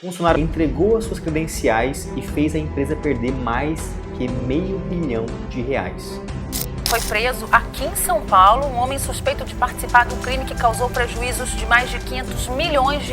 O funcionário entregou as suas credenciais e fez a empresa perder mais que R$500 milhão. Foi preso aqui em São Paulo um homem suspeito de participar de um crime que causou prejuízos de mais de R$500 milhões.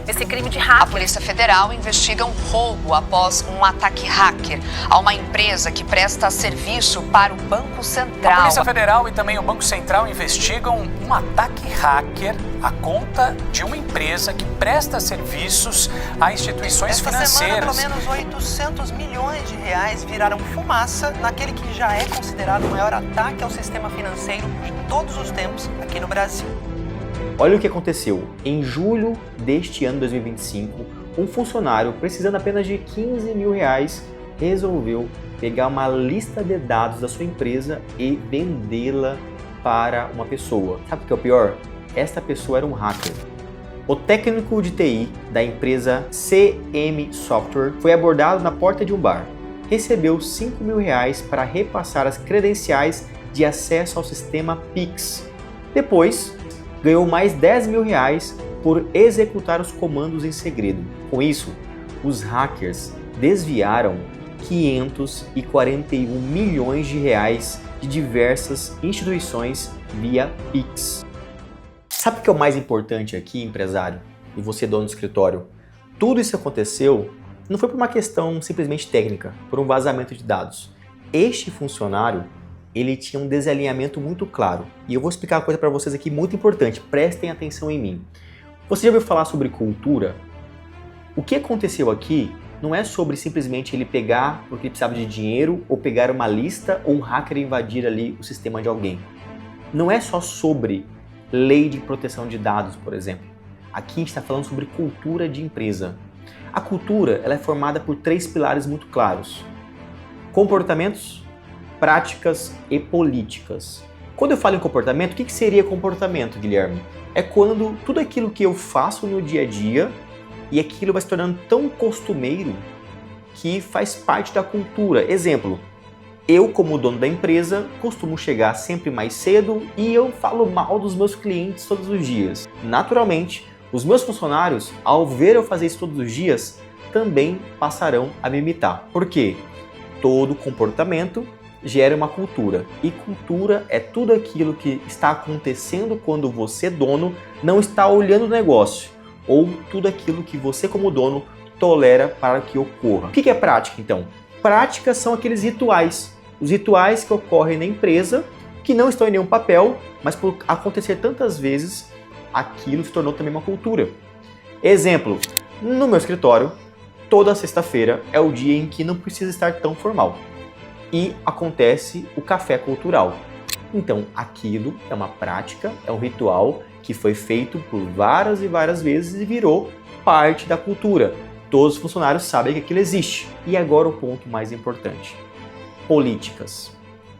Esse crime de hacker. A Polícia Federal investiga um roubo após um ataque hacker a uma empresa que presta serviço para o Banco Central. A Polícia Federal e também o Banco Central investigam um ataque hacker à conta de uma empresa que presta serviços a instituições financeiras. Esta semana, pelo menos R$800 milhões viraram fumaça naquele que já é considerado o maior ataque ao sistema financeiro de todos os tempos aqui no Brasil. Olha o que aconteceu. Em julho deste ano 2025, um funcionário, precisando apenas de R$15 mil, resolveu pegar uma lista de dados da sua empresa e vendê-la para uma pessoa. Sabe o que é o pior? Esta pessoa era um hacker. O técnico de TI da empresa CM Software foi abordado na porta de um bar. Recebeu R$5 mil para repassar as credenciais de acesso ao sistema Pix. Depois, ganhou mais R$10 mil por executar os comandos em segredo. Com isso, os hackers desviaram R$541 milhões de diversas instituições via Pix. Sabe o que é o mais importante aqui, empresário? E você, dono do escritório? Tudo isso aconteceu não foi por uma questão simplesmente técnica, por um vazamento de dados. Este funcionário, ele tinha um desalinhamento muito claro. E eu vou explicar uma coisa para vocês aqui muito importante, prestem atenção em mim. Você já ouviu falar sobre cultura? O que aconteceu aqui não é sobre simplesmente ele pegar porque ele precisava de dinheiro, ou pegar uma lista, ou um hacker invadir ali o sistema de alguém. Não é só sobre lei de proteção de dados, por exemplo. Aqui a gente está falando sobre cultura de empresa. A cultura ela é formada por 3 pilares muito claros: comportamentos, práticas e políticas. Quando eu falo em comportamento, o que seria comportamento, Guilherme? É quando tudo aquilo que eu faço no dia a dia e aquilo vai se tornando tão costumeiro que faz parte da cultura. Exemplo, eu como dono da empresa costumo chegar sempre mais cedo e eu falo mal dos meus clientes todos os dias. Naturalmente, os meus funcionários, ao ver eu fazer isso todos os dias, também passarão a me imitar. Por quê? Todo comportamento gera uma cultura. E cultura é tudo aquilo que está acontecendo quando você, dono, não está olhando o negócio. Ou tudo aquilo que você, como dono, tolera para que ocorra. O que é prática, então? Práticas são aqueles rituais. Os rituais que ocorrem na empresa, que não estão em nenhum papel, mas por acontecer tantas vezes, aquilo se tornou também uma cultura. Exemplo, no meu escritório, toda sexta-feira é o dia em que não precisa estar tão formal. E acontece o café cultural. Então, aquilo é uma prática, é um ritual que foi feito por várias e várias vezes e virou parte da cultura. Todos os funcionários sabem que aquilo existe. E agora o ponto mais importante. Políticas.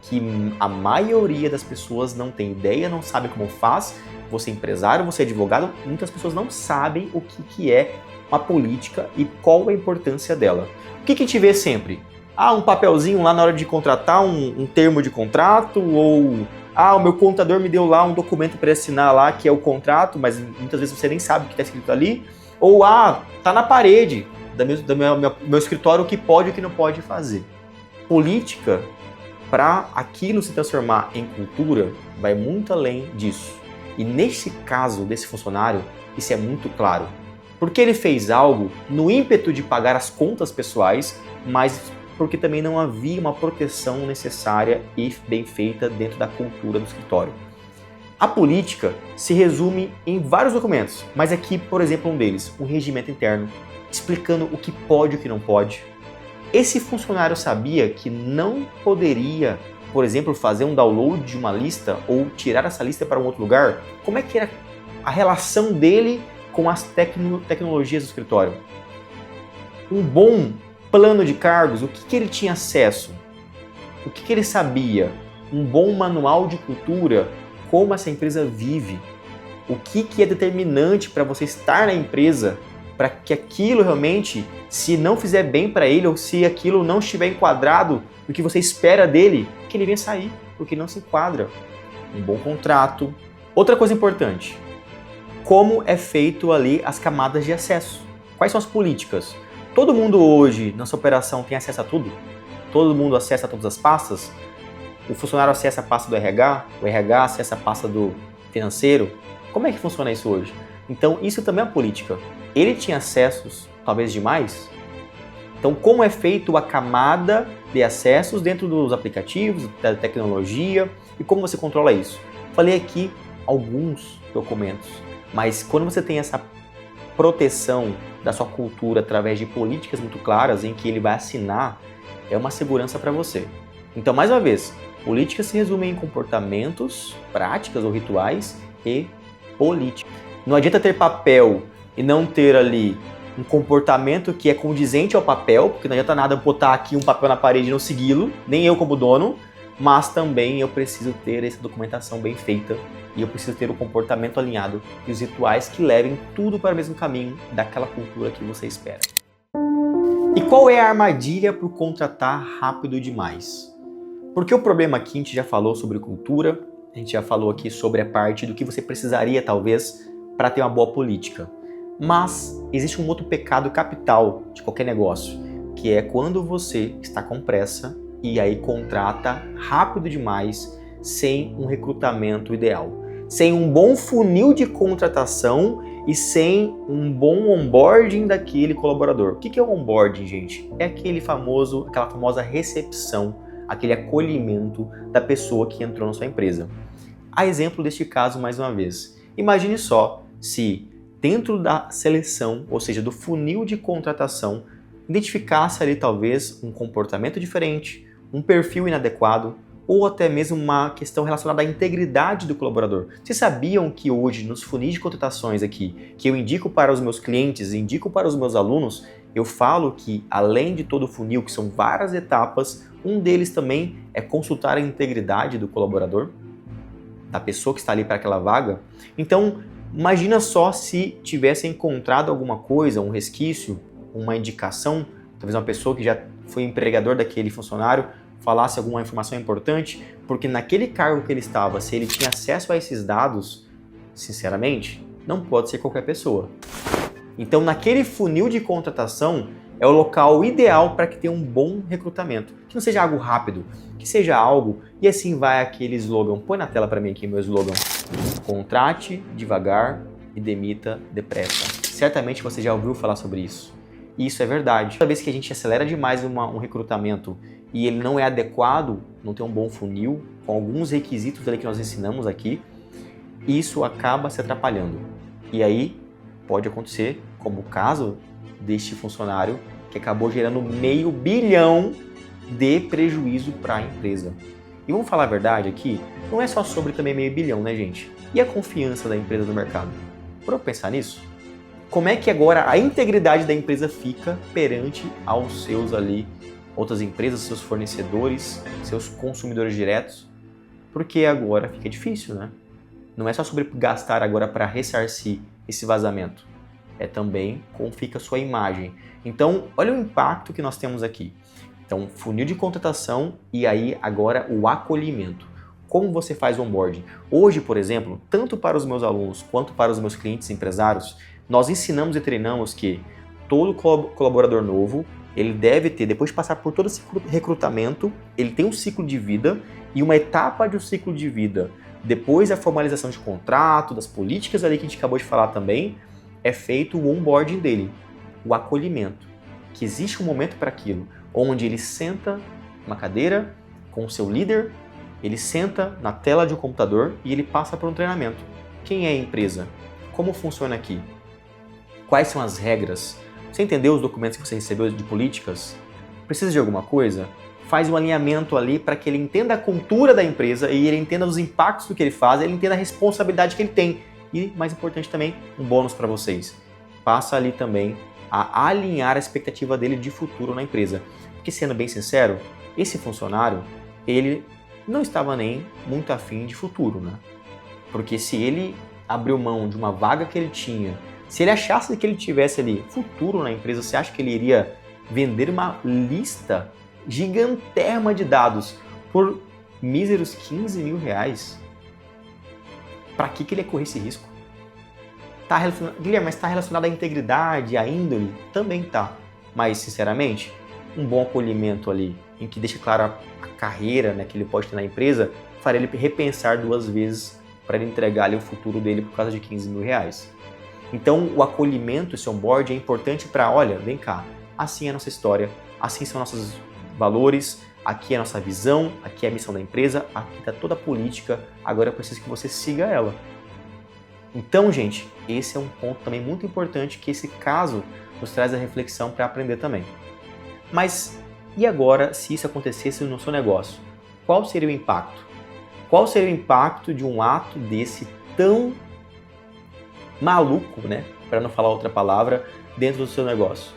Que a maioria das pessoas não tem ideia, não sabe como faz. Você é empresário, você é advogado, muitas pessoas não sabem o que é uma política e qual a importância dela. O que a gente vê sempre? Um papelzinho lá na hora de contratar um termo de contrato, ou o meu contador me deu lá um documento para assinar lá que é o contrato, mas muitas vezes você nem sabe o que está escrito ali, ou tá na parede do meu escritório o que pode e o que não pode fazer. Política, para aquilo se transformar em cultura, vai muito além disso. E nesse caso desse funcionário, isso é muito claro. Porque ele fez algo no ímpeto de pagar as contas pessoais, mas porque também não havia uma proteção necessária e bem feita dentro da cultura do escritório. A política se resume em vários documentos, mas aqui, por exemplo, um deles, um regimento interno, explicando o que pode e o que não pode. Esse funcionário sabia que não poderia, por exemplo, fazer um download de uma lista ou tirar essa lista para um outro lugar? Como é que era a relação dele com as tecnologias do escritório? Um bom plano de cargos, o que ele tinha acesso? O que ele sabia? Um bom manual de cultura, como essa empresa vive? O que é determinante para você estar na empresa, para que aquilo realmente, se não fizer bem para ele ou se aquilo não estiver enquadrado no que você espera dele, que ele venha sair, porque ele não se enquadra. Um bom contrato. Outra coisa importante, como é feito ali as camadas de acesso. Quais são as políticas? Todo mundo hoje, nessa operação, tem acesso a tudo? Todo mundo acessa todas as pastas? O funcionário acessa a pasta do RH? O RH acessa a pasta do financeiro? Como é que funciona isso hoje? Então, isso também é política. Ele tinha acessos, talvez demais? Então, como é feito a camada de acessos dentro dos aplicativos, da tecnologia e como você controla isso? Falei aqui alguns documentos, mas quando você tem essa proteção da sua cultura através de políticas muito claras em que ele vai assinar, é uma segurança para você. Então, mais uma vez, política se resume em comportamentos, práticas ou rituais e política. Não adianta ter papel e não ter ali um comportamento que é condizente ao papel, porque não adianta nada botar aqui um papel na parede e não segui-lo, nem eu como dono, mas também eu preciso ter essa documentação bem feita e eu preciso ter o comportamento alinhado e os rituais que levem tudo para o mesmo caminho daquela cultura que você espera. E qual é a armadilha por contratar rápido demais? Porque o problema aqui, a gente já falou sobre cultura, a gente já falou aqui sobre a parte do que você precisaria talvez para ter uma boa política. Mas existe um outro pecado capital de qualquer negócio, que é quando você está com pressa e aí contrata rápido demais, sem um recrutamento ideal, sem um bom funil de contratação e sem um bom onboarding daquele colaborador. O que é o onboarding, gente? É aquela famosa recepção, aquele acolhimento da pessoa que entrou na sua empresa. A exemplo deste caso, mais uma vez, imagine só se dentro da seleção, ou seja, do funil de contratação, identificasse ali talvez um comportamento diferente, um perfil inadequado ou até mesmo uma questão relacionada à integridade do colaborador. Vocês sabiam que hoje nos funis de contratações aqui, que eu indico para os meus clientes, indico para os meus alunos, eu falo que além de todo o funil, que são várias etapas, um deles também é consultar a integridade do colaborador, da pessoa que está ali para aquela vaga. Então, imagina só se tivesse encontrado alguma coisa, um resquício, uma indicação, talvez uma pessoa que já foi empregador daquele funcionário, falasse alguma informação importante, porque naquele cargo que ele estava, se ele tinha acesso a esses dados, sinceramente, não pode ser qualquer pessoa. Então, naquele funil de contratação, é o local ideal para que tenha um bom recrutamento. Que não seja algo rápido, que seja algo, e assim vai aquele slogan. Põe na tela para mim aqui meu slogan. Contrate devagar e demita depressa. Certamente você já ouviu falar sobre isso. E isso é verdade. Toda vez que a gente acelera demais um recrutamento e ele não é adequado, não tem um bom funil, com alguns requisitos ali que nós ensinamos aqui, isso acaba se atrapalhando. E aí pode acontecer, como o caso deste funcionário, que acabou gerando $500 milhão de prejuízo para a empresa. E vamos falar a verdade aqui, não é só sobre também $500 milhão, né, gente? E a confiança da empresa no mercado? Para eu pensar nisso, como é que agora a integridade da empresa fica perante aos seus ali, outras empresas, seus fornecedores, seus consumidores diretos? Porque agora fica difícil, né? Não é só sobre gastar agora para ressarcir esse vazamento, é também como fica a sua imagem. Então, olha o impacto que nós temos aqui. Então, funil de contratação e aí agora o acolhimento. Como você faz o onboarding? Hoje, por exemplo, tanto para os meus alunos quanto para os meus clientes empresários, nós ensinamos e treinamos que todo colaborador novo, ele deve ter, depois de passar por todo esse recrutamento, ele tem um ciclo de vida e uma etapa de um ciclo de vida. Depois da formalização de contrato, das políticas ali que a gente acabou de falar também, é feito o onboarding dele, o acolhimento. Que existe um momento para aquilo, onde ele senta numa cadeira com o seu líder, ele senta na tela de um computador e ele passa por um treinamento. Quem é a empresa? Como funciona aqui? Quais são as regras? Você entendeu os documentos que você recebeu de políticas? Precisa de alguma coisa? Faz um alinhamento ali para que ele entenda a cultura da empresa e ele entenda os impactos do que ele faz, ele entenda a responsabilidade que ele tem. E, mais importante também, um bônus para vocês. Passa ali também a alinhar a expectativa dele de futuro na empresa. Porque, sendo bem sincero, esse funcionário, ele não estava nem muito afim de futuro, né? Porque se ele abriu mão de uma vaga que ele tinha, se ele achasse que ele tivesse ali futuro na empresa, você acha que ele iria vender uma lista gigantérrima de dados por míseros R$15 mil? Para que ele ia correr esse risco? Guilherme, mas está relacionado à integridade, à índole? Também tá. Mas, sinceramente, um bom acolhimento ali, em que deixa clara a carreira, né, que ele pode ter na empresa, faria ele repensar 2 vezes para ele entregar ali o futuro dele por causa de 15 mil reais. Então, o acolhimento, esse onboard é importante para, olha, vem cá, assim é a nossa história, assim são nossos valores, aqui é a nossa visão, aqui é a missão da empresa, aqui está toda a política, agora eu preciso que você siga ela. Então, gente, esse é um ponto também muito importante que esse caso nos traz a reflexão para aprender também. Mas e agora se isso acontecesse no seu negócio? Qual seria o impacto? Qual seria o impacto de um ato desse tão maluco, né? Para não falar outra palavra, dentro do seu negócio?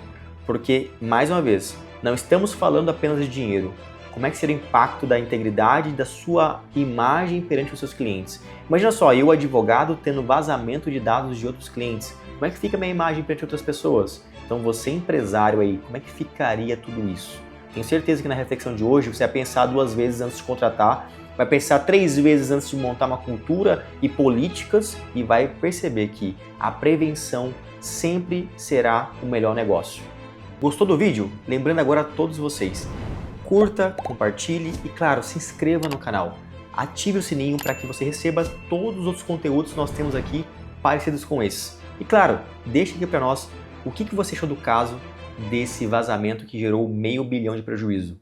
Porque, mais uma vez, não estamos falando apenas de dinheiro. Como é que seria o impacto da integridade da sua imagem perante os seus clientes? Imagina só, eu, advogado, tendo vazamento de dados de outros clientes. Como é que fica a minha imagem perante outras pessoas? Então, você, empresário aí, como é que ficaria tudo isso? Tenho certeza que na reflexão de hoje você vai pensar 2 vezes antes de contratar, vai pensar 3 vezes antes de montar uma cultura e políticas e vai perceber que a prevenção sempre será o melhor negócio. Gostou do vídeo? Lembrando agora a todos vocês, curta, compartilhe e, claro, se inscreva no canal. Ative o sininho para que você receba todos os outros conteúdos que nós temos aqui parecidos com esse. E, claro, deixe aqui para nós o que você achou do caso desse vazamento que gerou $500 milhão de prejuízo.